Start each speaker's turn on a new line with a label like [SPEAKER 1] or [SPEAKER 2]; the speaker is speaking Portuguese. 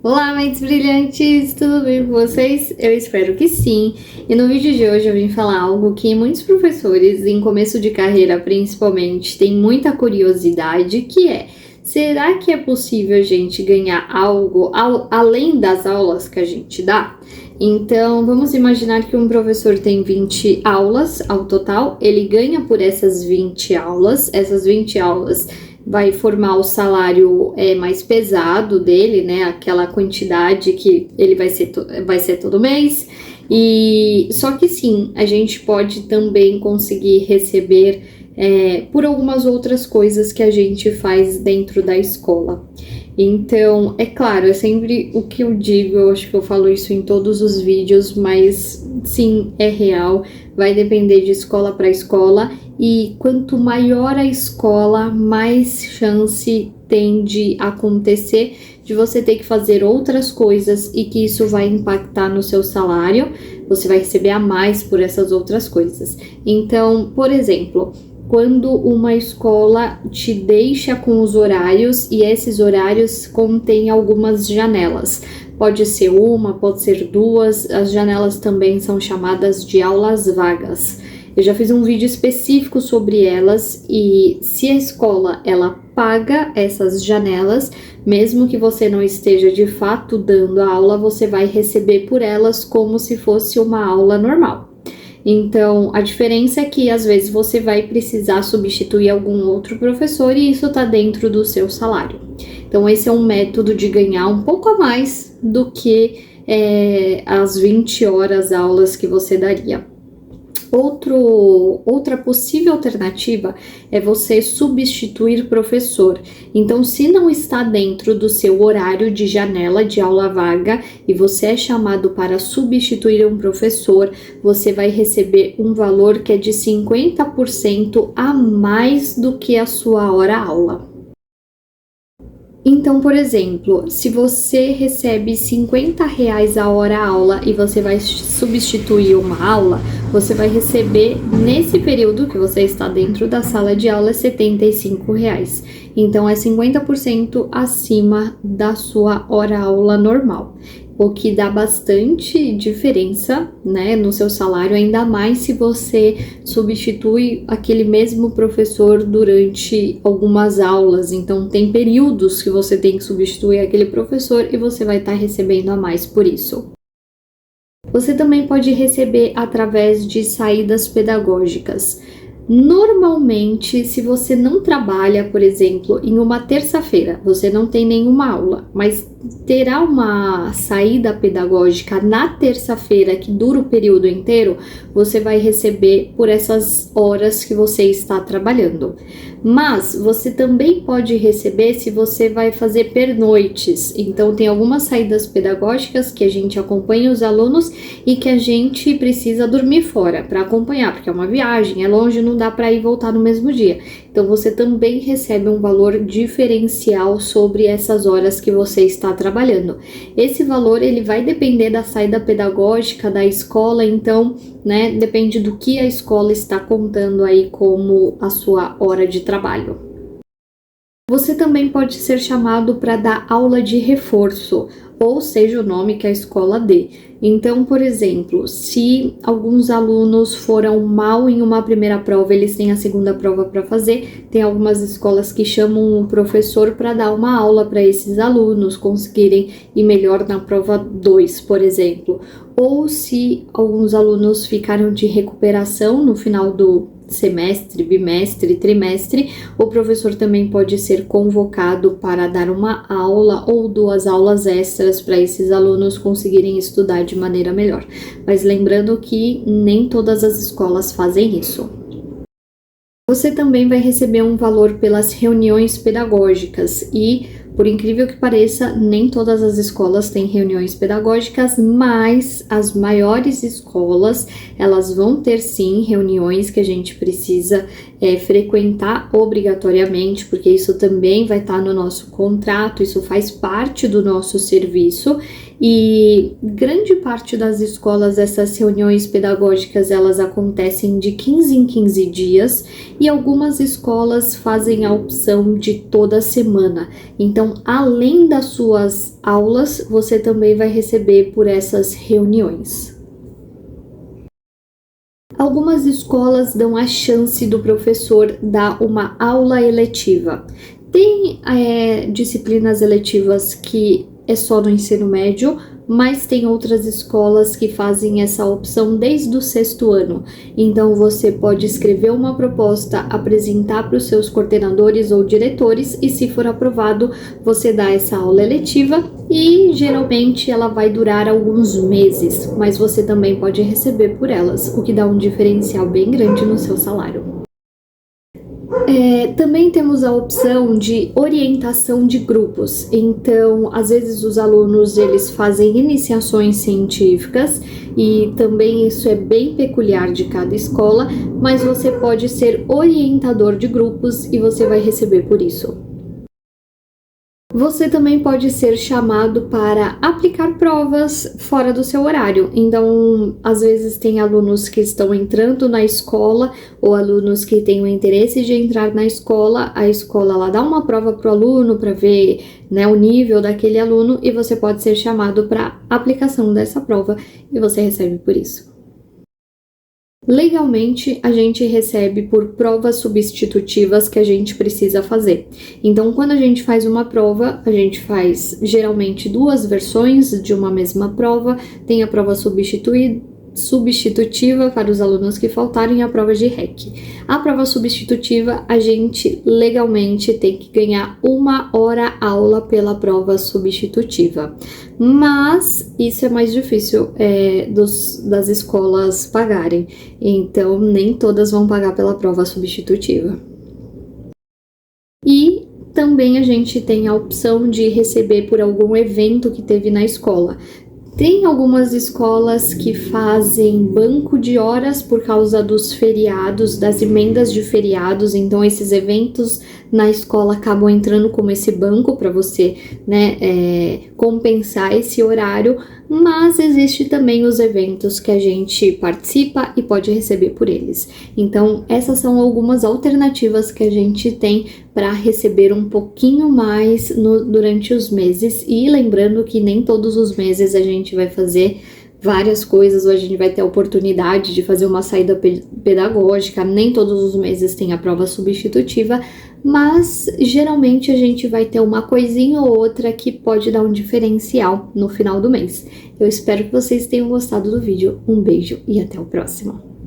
[SPEAKER 1] Olá, mentes brilhantes, tudo bem com vocês? Eu espero que sim. E no vídeo de hoje eu vim falar algo que muitos professores, em começo de carreira principalmente, têm muita curiosidade, que é: será que é possível a gente ganhar algo além das aulas que a gente dá? Então, vamos imaginar que um professor tem 20 aulas ao total, ele ganha por essas 20 aulas, vai formar o salário mais pesado dele, né? Aquela quantidade que ele vai ser todo mês. E só que sim, a gente pode também conseguir receber por algumas outras coisas que a gente faz dentro da escola. Então, é claro, é sempre o que eu digo, eu acho que eu falo isso em todos os vídeos, mas sim, é real, vai depender de escola para escola, e quanto maior a escola, mais chance tem de acontecer de você ter que fazer outras coisas e que isso vai impactar no seu salário, você vai receber a mais por essas outras coisas. Então, por exemplo, quando uma escola te deixa com os horários e esses horários contêm algumas janelas. Pode ser uma, pode ser duas, as janelas também são chamadas de aulas vagas. Eu já fiz um vídeo específico sobre elas e se a escola ela paga essas janelas, mesmo que você não esteja de fato dando a aula, você vai receber por elas como se fosse uma aula normal. Então, a diferença é que às vezes você vai precisar substituir algum outro professor e isso está dentro do seu salário. Então, esse é um método de ganhar um pouco a mais do que as 20 horas aulas que você daria. Outra possível alternativa é você substituir professor. Então, se não está dentro do seu horário de janela de aula vaga e você é chamado para substituir um professor, você vai receber um valor que é de 50% a mais do que a sua hora-aula. Então, por exemplo, se você recebe R$ 50 a hora-aula e você vai substituir uma aula, você vai receber, nesse período que você está dentro da sala de aula, R$ 75. Então, é 50% acima da sua hora-aula normal, o que dá bastante diferença, né, no seu salário, ainda mais se você substitui aquele mesmo professor durante algumas aulas. Então, tem períodos que você tem que substituir aquele professor e você vai estar recebendo a mais por isso. Você também pode receber através de saídas pedagógicas. Normalmente, se você não trabalha, por exemplo, em uma terça-feira, você não tem nenhuma aula, mas terá uma saída pedagógica na terça-feira que dura o período inteiro, você vai receber por essas horas que você está trabalhando. Mas você também pode receber se você vai fazer pernoites. Então, tem algumas saídas pedagógicas que a gente acompanha os alunos e que a gente precisa dormir fora para acompanhar, porque é uma viagem, é longe, não dá para ir e voltar no mesmo dia. Então, você também recebe um valor diferencial sobre essas horas que você está trabalhando. Esse valor, ele vai depender da saída pedagógica da escola, então, né, depende do que a escola está contando aí como a sua hora de trabalho. Você também pode ser chamado para dar aula de reforço, ou seja, o nome que a escola dê. Então, por exemplo, se alguns alunos foram mal em uma primeira prova, eles têm a segunda prova para fazer, tem algumas escolas que chamam o professor para dar uma aula para esses alunos conseguirem ir melhor na prova 2, por exemplo. Ou se alguns alunos ficaram de recuperação no final do semestre, bimestre, trimestre, o professor também pode ser convocado para dar uma aula ou 2 aulas extras para esses alunos conseguirem estudar de maneira melhor. Mas lembrando que nem todas as escolas fazem isso. Você também vai receber um valor pelas reuniões pedagógicas e, por incrível que pareça, nem todas as escolas têm reuniões pedagógicas, mas as maiores escolas, elas vão ter sim reuniões que a gente precisa frequentar obrigatoriamente, porque isso também vai estar no nosso contrato, isso faz parte do nosso serviço. E grande parte das escolas, essas reuniões pedagógicas, elas acontecem de 15 em 15 dias e algumas escolas fazem a opção de toda semana. Então, além das suas aulas, você também vai receber por essas reuniões. Algumas escolas dão a chance do professor dar uma aula eletiva. Tem disciplinas eletivas que é só no ensino médio, mas tem outras escolas que fazem essa opção desde o 6º ano. Então você pode escrever uma proposta, apresentar para os seus coordenadores ou diretores e, se for aprovado, você dá essa aula eletiva e geralmente ela vai durar alguns meses, mas você também pode receber por elas, o que dá um diferencial bem grande no seu salário. Também temos a opção de orientação de grupos. Então, às vezes os alunos eles fazem iniciações científicas e também isso é bem peculiar de cada escola, mas você pode ser orientador de grupos e você vai receber por isso. Você também pode ser chamado para aplicar provas fora do seu horário. Então, às vezes tem alunos que estão entrando na escola ou alunos que têm o interesse de entrar na escola. A escola lá dá uma prova para o aluno para ver, né, o nível daquele aluno e você pode ser chamado para aplicação dessa prova e você recebe por isso. Legalmente, a gente recebe por provas substitutivas que a gente precisa fazer. Então, quando a gente faz uma prova, a gente faz geralmente 2 versões de uma mesma prova. Tem a prova substitutiva para os alunos que faltarem, a prova de REC. A prova substitutiva, a gente legalmente tem que ganhar 1 hora aula pela prova substitutiva. Mas isso é mais difícil das escolas pagarem, então nem todas vão pagar pela prova substitutiva. E também a gente tem a opção de receber por algum evento que teve na escola. Tem algumas escolas que fazem banco de horas por causa dos feriados, das emendas de feriados, então esses eventos na escola acabam entrando como esse banco para você, né, compensar esse horário, mas existe também os eventos que a gente participa e pode receber por eles. Então, essas são algumas alternativas que a gente tem para receber um pouquinho mais durante os meses, e lembrando que nem todos os meses a gente vai fazer várias coisas, ou a gente vai ter a oportunidade de fazer uma saída pedagógica, nem todos os meses tem a prova substitutiva, mas geralmente a gente vai ter uma coisinha ou outra que pode dar um diferencial no final do mês. Eu espero que vocês tenham gostado do vídeo, um beijo e até o próximo!